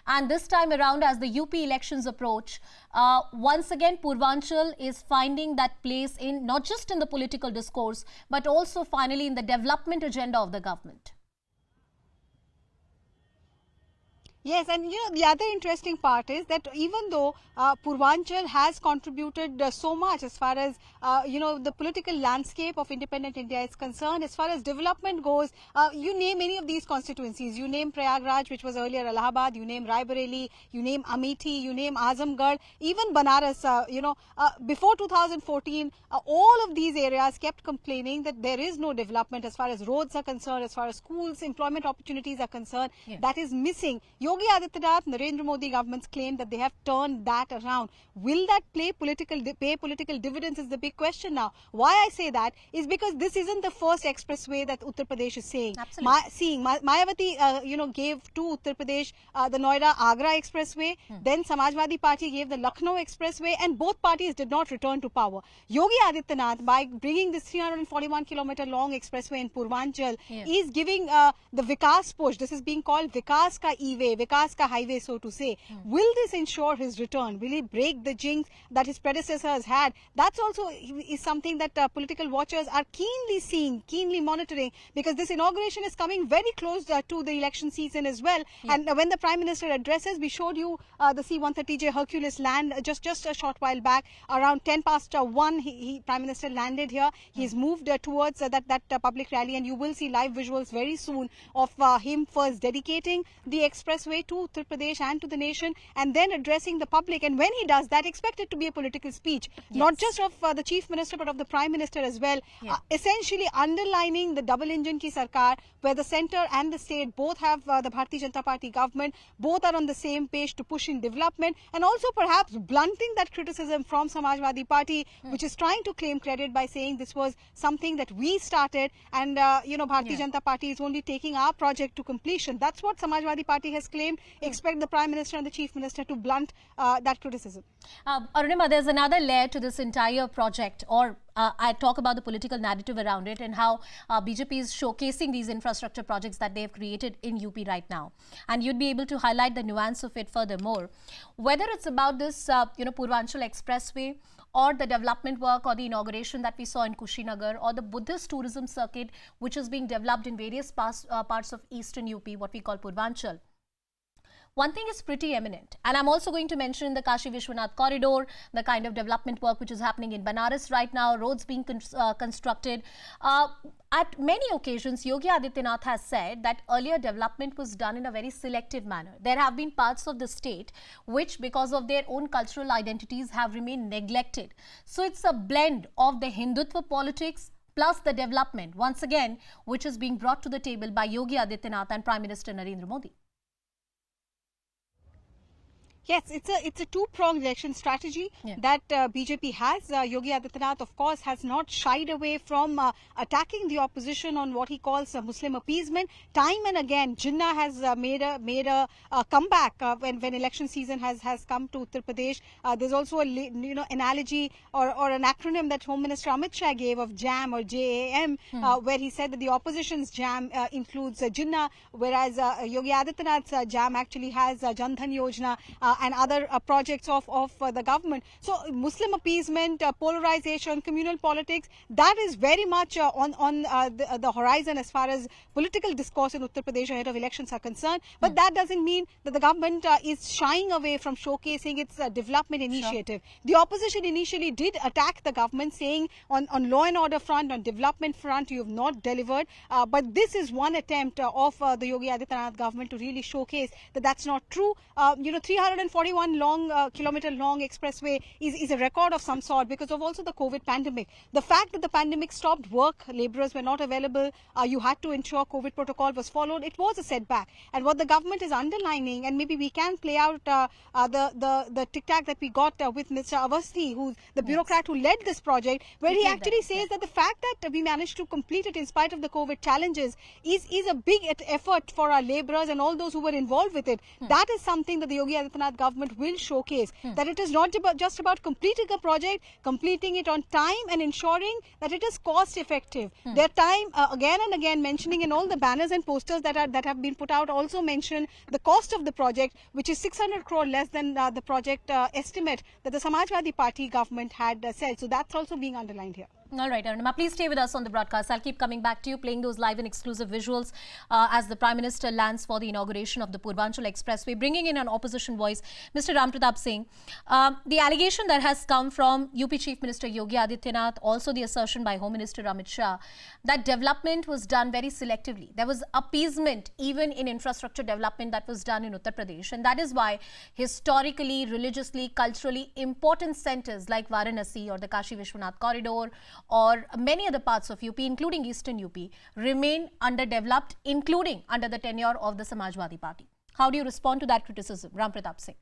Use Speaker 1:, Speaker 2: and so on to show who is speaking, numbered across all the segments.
Speaker 1: And this time around, as the UP elections approach, once again, Purvanchal is finding that place in not just in the political discourse, but also finally in the development agenda of the government.
Speaker 2: Yes, and the other interesting part is that even though Purvanchal has contributed so much as far as the political landscape of independent India is concerned, as far as development goes, you name any of these constituencies, you name Prayagraj, which was earlier Allahabad, you name Raebareli, you name Amethi, you name Azamgarh, even Banaras, before 2014, all of these areas kept complaining that there is no development as far as roads are concerned, as far as schools, employment opportunities are concerned. Yeah. That is missing. Yogi Adityanath, Narendra Modi governments claim that they have turned that around. Will that pay political dividends is the big question now. Why I say that is because this isn't the first expressway that Uttar Pradesh is seeing. Mayawati, gave to Uttar Pradesh the Noida-Agra expressway. Then Samajwadi Party gave the Lucknow expressway, and both parties did not return to power. Yogi Adityanath, by bringing this 341-kilometer long expressway in Purvanchal, is giving the Vikas push. This is being called Vikas ka e-way, Vikas ka highway, so to say. Will this ensure his return? Will he break the jinx that his predecessors had? That's also is something that political watchers are keenly seeing, keenly monitoring, because this inauguration is coming very close to the election season as well. And when the Prime Minister addresses, we showed you the C-130J Hercules land just a short while back. Around 1:10, Prime Minister landed here. He's moved towards that public rally, and you will see live visuals very soon of him first dedicating the expressway to Uttar Pradesh and to the nation, and then addressing the public. And when he does that, expect it to be a political speech, not just of the Chief Minister, but of the Prime Minister as well, essentially underlining the double engine ki sarkar, where the centre and the state both have the Bharatiya Janata Party government, both are on the same page to push in development, and also perhaps blunting that criticism from Samajwadi Party, which is trying to claim credit by saying this was something that we started, and Bharatiya Janata Party is only taking our project to completion. That's what Samajwadi Party has claimed. Expect the Prime Minister and the Chief Minister to blunt that criticism.
Speaker 1: Arunima, there's another layer to this entire project, or I talk about the political narrative around it and how BJP is showcasing these infrastructure projects that they have created in UP right now. And you'd be able to highlight the nuance of it furthermore. Whether it's about this, Purvanchal Expressway, or the development work or the inauguration that we saw in Kushinagar, or the Buddhist tourism circuit, which is being developed in various parts of eastern UP, what we call Purvanchal. One thing is pretty eminent, and I'm also going to mention the Kashi Vishwanath corridor, the kind of development work which is happening in Banaras right now, roads being constructed. At many occasions, Yogi Adityanath has said that earlier development was done in a very selective manner. There have been parts of the state which, because of their own cultural identities, have remained neglected. So it's a blend of the Hindutva politics plus the development, once again, which is being brought to the table by Yogi Adityanath and Prime Minister Narendra Modi.
Speaker 2: Yes, it's a two-pronged election strategy that BJP has. Yogi Adityanath, of course, has not shied away from attacking the opposition on what he calls Muslim appeasement. Time and again, Jinnah has made a comeback when election season has come to Uttar Pradesh. There's also a analogy or an acronym that Home Minister Amit Shah gave of JAM or JAM, where he said that the opposition's JAM includes Jinnah, whereas Yogi Adityanath's JAM actually has Jan Dhan Yojana and other projects of the government. So Muslim appeasement, polarization, communal politics, that is very much on the horizon as far as political discourse in Uttar Pradesh ahead of elections are concerned. But that doesn't mean that the government is shying away from showcasing its development initiative. The opposition initially did attack the government, saying on law and order front, on development front, you have not delivered. But this is one attempt of the Yogi Adityanath government to really showcase that that's not true. 341-kilometer long expressway is a record of some sort because of also the COVID pandemic. The fact that the pandemic stopped work, laborers were not available, you had to ensure COVID protocol was followed, it was a setback. And what the government is underlining, and maybe we can play out the tic-tac that we got with Mr. Avasthi, who's the bureaucrat who led this project, where he actually says that the fact that we managed to complete it in spite of the COVID challenges is a big effort for our laborers and all those who were involved with it. That is something that the Yogi Adityanath government will showcase that it is not just about completing a project, completing it on time and ensuring that it is cost effective. Their time again and again mentioning in all the banners and posters that have been put out also mention the cost of the project, which is 600 crore less than the project estimate that the Samajwadi Party government had said. So that's also being underlined here.
Speaker 1: All right, Arunima, please stay with us on the broadcast. I'll keep coming back to you, playing those live and exclusive visuals as the Prime Minister lands for the inauguration of the Purvanchal Expressway, bringing in an opposition voice, Mr. Ram Pratap Singh. The allegation that has come from UP Chief Minister Yogi Adityanath, also the assertion by Home Minister Amit Shah, that development was done very selectively. There was appeasement even in infrastructure development that was done in Uttar Pradesh. And that is why historically, religiously, culturally important centers like Varanasi or the Kashi Vishwanath corridor or many other parts of UP, including Eastern UP, remain underdeveloped, including under the tenure of the Samajwadi Party. How do you respond to that criticism, Ram Pratap Singh?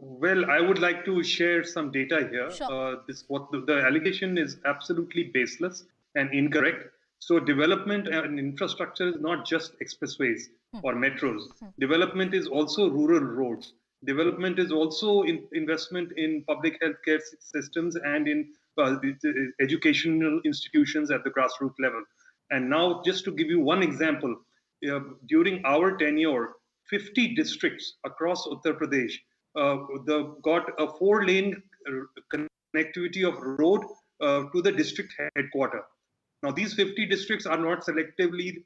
Speaker 3: Well, I would like to share some data here.
Speaker 1: Sure.
Speaker 3: The allegation is absolutely baseless and incorrect. So development and infrastructure is not just expressways or metros. Development is also rural roads. Development is also investment in public healthcare systems and in educational institutions at the grassroots level. And now, just to give you one example, during our tenure, 50 districts across Uttar Pradesh got a 4-lane connectivity of road to the district headquarters. Now, these 50 districts are not selectively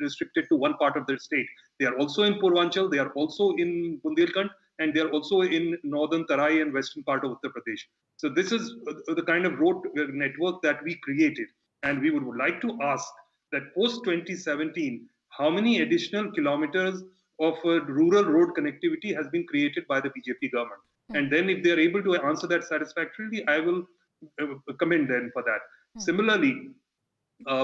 Speaker 3: restricted to one part of the state. They are also in Purvanchal, they are also in Bundelkhand, and they are also in northern Tarai and western part of Uttar Pradesh. So this is the kind of road network that we created. And we would like to ask that post 2017, how many additional kilometers of rural road connectivity has been created by the BJP government? And then if they are able to answer that satisfactorily, I will commend them for that. Similarly,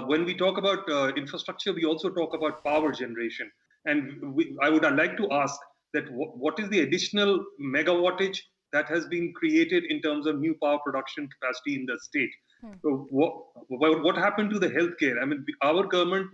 Speaker 3: when we talk about infrastructure, we also talk about power generation. And I would like to ask that what is the additional megawattage that has been created in terms of new power production capacity in the state? So what happened to the healthcare? I mean, our government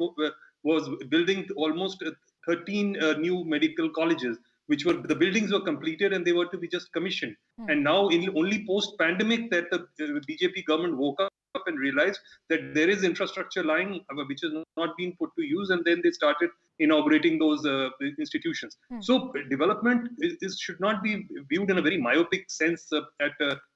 Speaker 3: was building almost 13 new medical colleges, which were the buildings were completed and they were to be just commissioned. And now, in only post-pandemic, that the BJP government woke up and realized that there is infrastructure lying which is not being put to use, and then they started inaugurating those institutions. So development should not be viewed in a very myopic sense at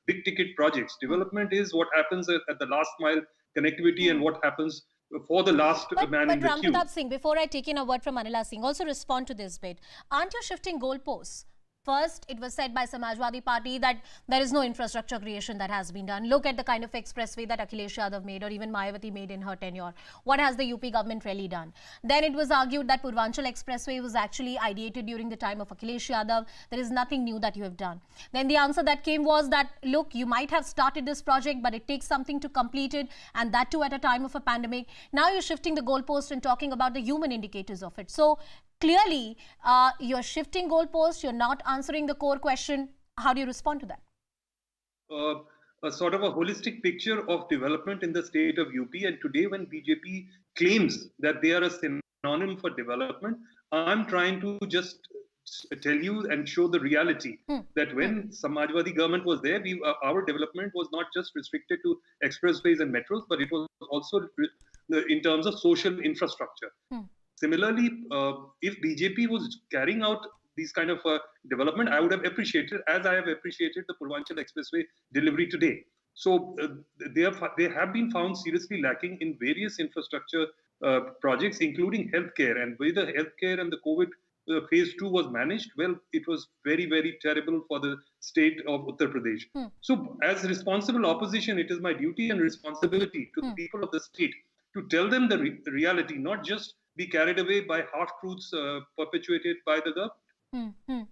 Speaker 3: big ticket projects. Development is what happens at the last mile connectivity and what happens for the last man in the queue.
Speaker 1: But Ram Pratap Singh, before I take in a word from Anila Singh, also respond to this bit. Aren't you shifting goalposts? First, it was said by Samajwadi Party that there is no infrastructure creation that has been done. Look at the kind of expressway that Akhilesh Yadav made or even Mayawati made in her tenure. What has the UP government really done? Then it was argued that Purvanchal Expressway was actually ideated during the time of Akhilesh Yadav. There is nothing new that you have done. Then the answer that came was that, look, you might have started this project, but it takes something to complete it, and that too at a time of a pandemic. Now you're shifting the goalpost and talking about the human indicators of it. So clearly, you're shifting goalposts, you're not answering the core question. How do you respond to that?
Speaker 3: A sort of a holistic picture of development in the state of UP. And today, when BJP claims that they are a synonym for development, I'm trying to just tell you and show the reality that when Samajwadi government was there, our development was not just restricted to expressways and metros, but it was also in terms of social infrastructure. Similarly, if BJP was carrying out these kind of development, I would have appreciated, as I have appreciated the Purvanchal Expressway delivery today. So they have been found seriously lacking in various infrastructure projects, including healthcare. And with the healthcare and the COVID phase 2 was managed, well, it was very, very terrible for the state of Uttar Pradesh. So as responsible opposition, it is my duty and responsibility to the people of the state to tell them the reality, not just be carried away by half-truths perpetuated by the government.